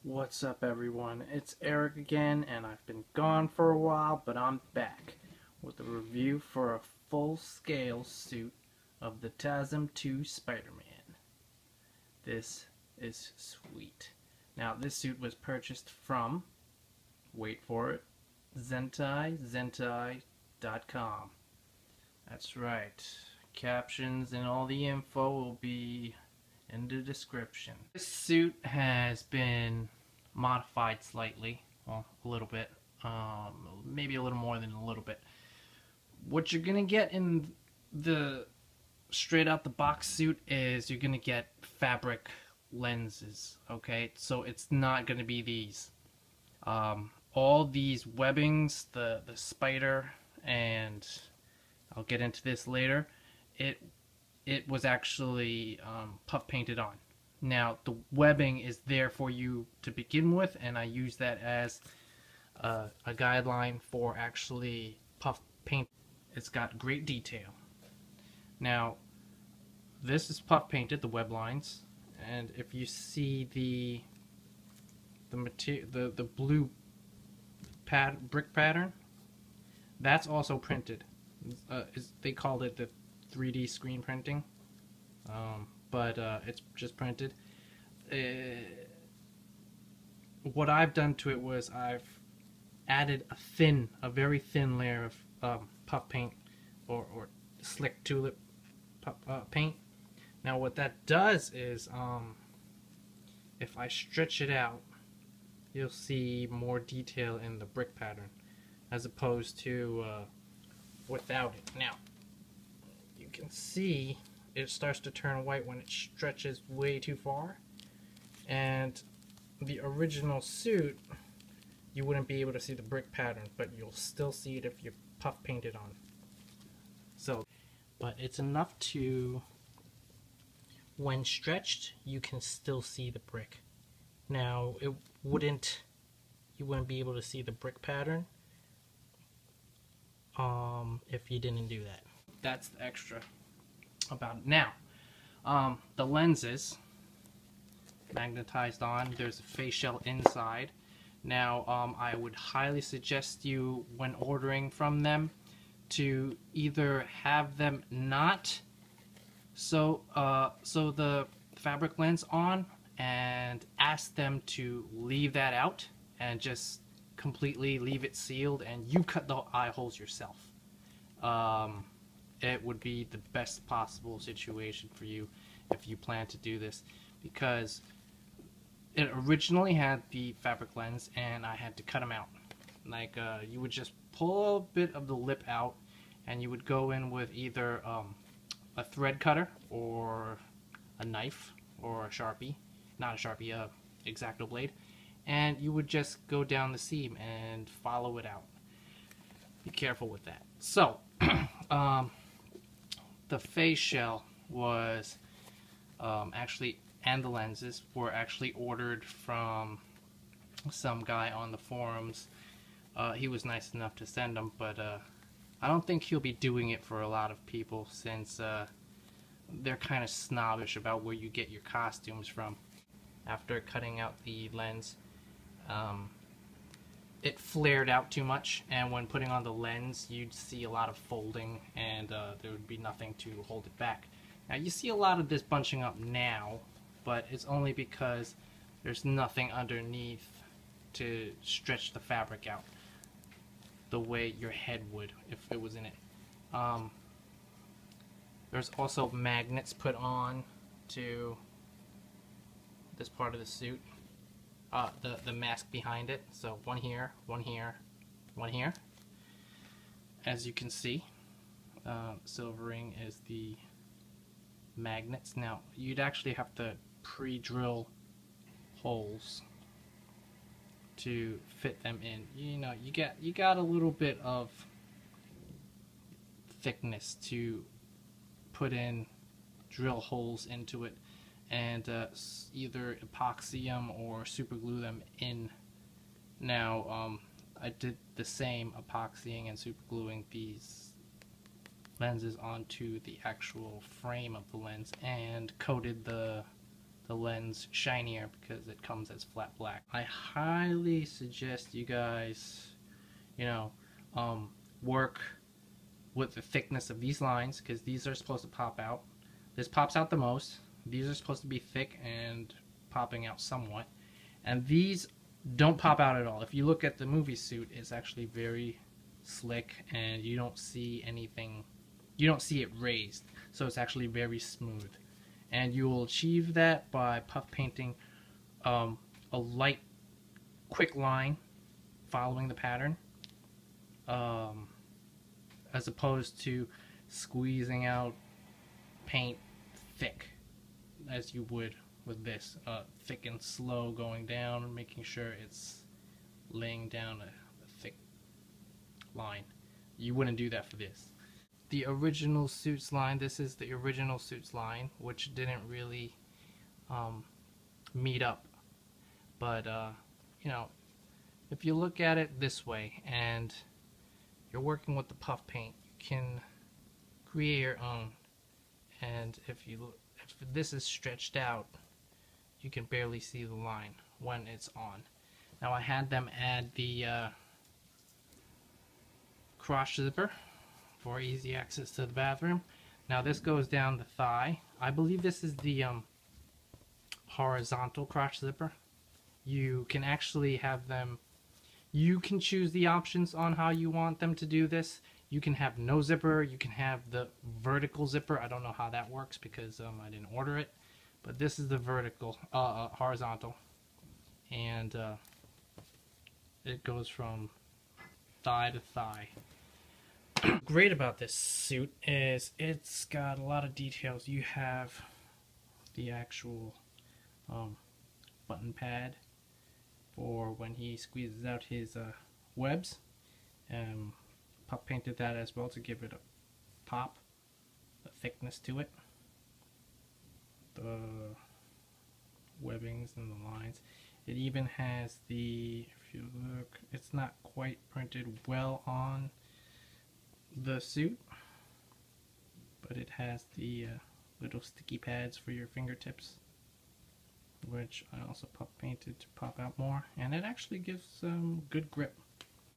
What's up, everyone? It's Eric again, and I've been gone for a while, but I'm back with a review for a full-scale suit of the TASM 2 Spider-Man. This is sweet. Now, this suit was purchased from, wait for it, Zentai.com. That's right. Captions and all the info will be in the description. This suit has been modified slightly, well, a little bit, maybe a little more than a little bit. What you're gonna get in the straight out the box suit is you're gonna get fabric lenses, okay? So it's not gonna be these. All these webbings, the spider, and I'll get into this later, it was actually puff painted on. Now the webbing is there for you to begin with, and I use that as a guideline for actually puff paint. It's got great detail. Now this is puff painted, the web lines, and if you see the blue brick pattern, that's also printed. They called it the 3D screen printing, but it's just printed. What I've done to it was I've added a very thin layer of puff paint or slick tulip paint. Now what that does is, if I stretch it out, you'll see more detail in the brick pattern as opposed to without it. Now you can see it starts to turn white when it stretches way too far, and the original suit you wouldn't be able to see the brick pattern, but you'll still see it if you puff paint it on. So, but it's enough to, when stretched, you can still see the brick. Now you wouldn't be able to see the brick pattern if you didn't do that. That's the extra about it. Now, the lenses magnetized on, there's a face shell inside. Now, I would highly suggest you, when ordering from them, to either have them not so the fabric lens on, and ask them to leave that out and just completely leave it sealed, and you cut the eye holes yourself. It would be the best possible situation for you if you plan to do this, because it originally had the fabric lens and I had to cut them out. Like, you would just pull a bit of the lip out, and you would go in with either a thread cutter or a knife or a Sharpie, not a Sharpie, X-Acto blade, and you would just go down the seam and follow it out. Be careful with that. So, the face shell was actually, and the lenses were actually ordered from some guy on the forums. He was nice enough to send them, but I don't think he'll be doing it for a lot of people, since they're kind of snobbish about where you get your costumes from. After cutting out the lens, it flared out too much, and when putting on the lens you'd see a lot of folding, and there would be nothing to hold it back. Now you see a lot of this bunching up now, but it's only because there's nothing underneath to stretch the fabric out the way your head would if it was in it. There's also magnets put on to this part of the suit, the mask behind it. So one here, one here, one here. As you can see, silvering is the magnets. Now you'd actually have to pre-drill holes to fit them in. You know, you got a little bit of thickness to put in, drill holes into it, and either epoxy them or super glue them in. Now I did the same, epoxying and super gluing these lenses onto the actual frame of the lens, and coated the the lens shinier because it comes as flat black. I highly suggest you guys, you know, work with the thickness of these lines, because these are supposed to pop out. This pops out the most. These are supposed to be thick and popping out somewhat, and these don't pop out at all. If you look at the movie suit, it's actually very slick, and you don't see anything, you don't see it raised, so it's actually very smooth. And you will achieve that by puff painting a light, quick line following the pattern, as opposed to squeezing out paint thick as you would with this, thick and slow going down, making sure it's laying down a thick line. You wouldn't do that for this. The original suits line, this is the original suits line, which didn't really meet up. But, you know, if you look at it this way and you're working with the puff paint, you can create your own. And if this is stretched out, you can barely see the line when it's on. Now I had them add the crotch zipper for easy access to the bathroom. Now this goes down the thigh. I believe this is the horizontal crotch zipper. You can actually have them, you can choose the options on how you want them to do this. You can have no zipper, you can have the vertical zipper. I don't know how that works because I didn't order it, but this is the vertical, horizontal, and it goes from thigh to thigh. Great about this suit is it's got a lot of details. You have the actual button pad for when he squeezes out his webs. Puff painted that as well to give it a pop, a thickness to it. The webbings and the lines. It even has the, if you look, it's not quite printed well on the suit, but it has the little sticky pads for your fingertips, which I also puff painted to pop out more, and it actually gives some good grip.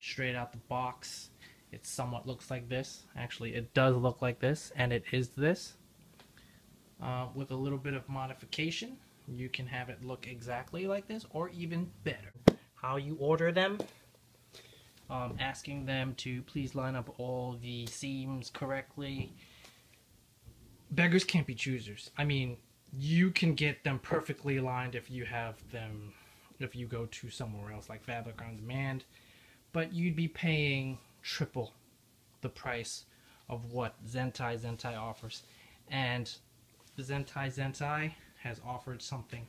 Straight out the box, it somewhat looks like this. Actually, it does look like this, and it is this. With a little bit of modification, you can have it look exactly like this, or even better. How you order them, asking them to please line up all the seams correctly. Beggars can't be choosers. I mean, you can get them perfectly aligned if you have them, if you go to somewhere else like Fabric on Demand, but you'd be paying triple the of what Zentai offers. And the Zentai has offered something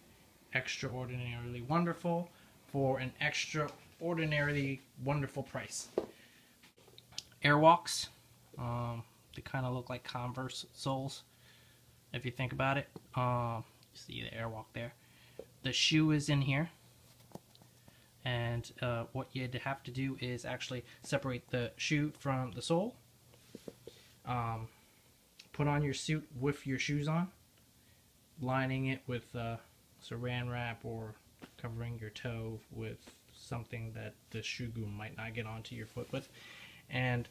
extraordinarily wonderful for an extraordinarily wonderful price. Airwalks, they kind of look like Converse soles if you think about it. You see the airwalk there. The shoe is in here, and what you'd have to do is actually separate the shoe from the sole. Put on your suit with your shoes on, lining it with saran wrap or covering your toe with something that the shoe goo might not get onto your foot with, and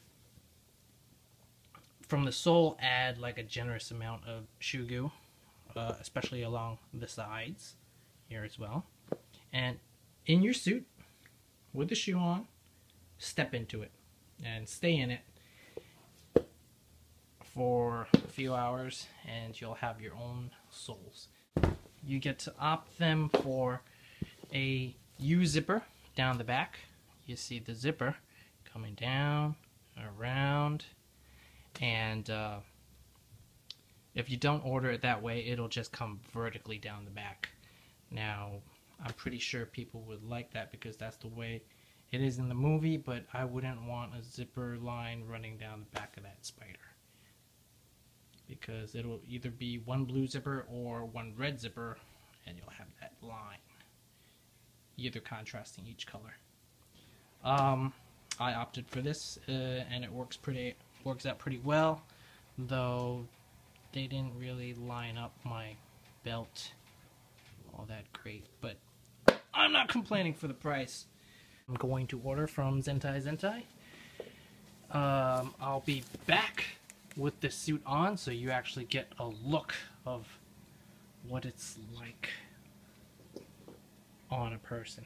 from the sole add like a generous amount of shoe goo, especially along the sides here as well. And in your suit with the shoe on, step into it and stay in it for a few hours, and you'll have your own soles. You get to opt them for a U zipper down the back. You see the zipper coming down, around, and if you don't order it that way, it'll just come vertically down the back. Now, I'm pretty sure people would like that because that's the way it is in the movie, but I wouldn't want a zipper line running down the back of that spider, because it'll either be one blue zipper or one red zipper, and you'll have that line, either contrasting each color. I opted for this, and it works out pretty well, though they didn't really line up my belt all that great, but I'm not complaining for the price. I'm going to order from Zentai. I'll be back with the suit on so you actually get a look of what it's like on a person.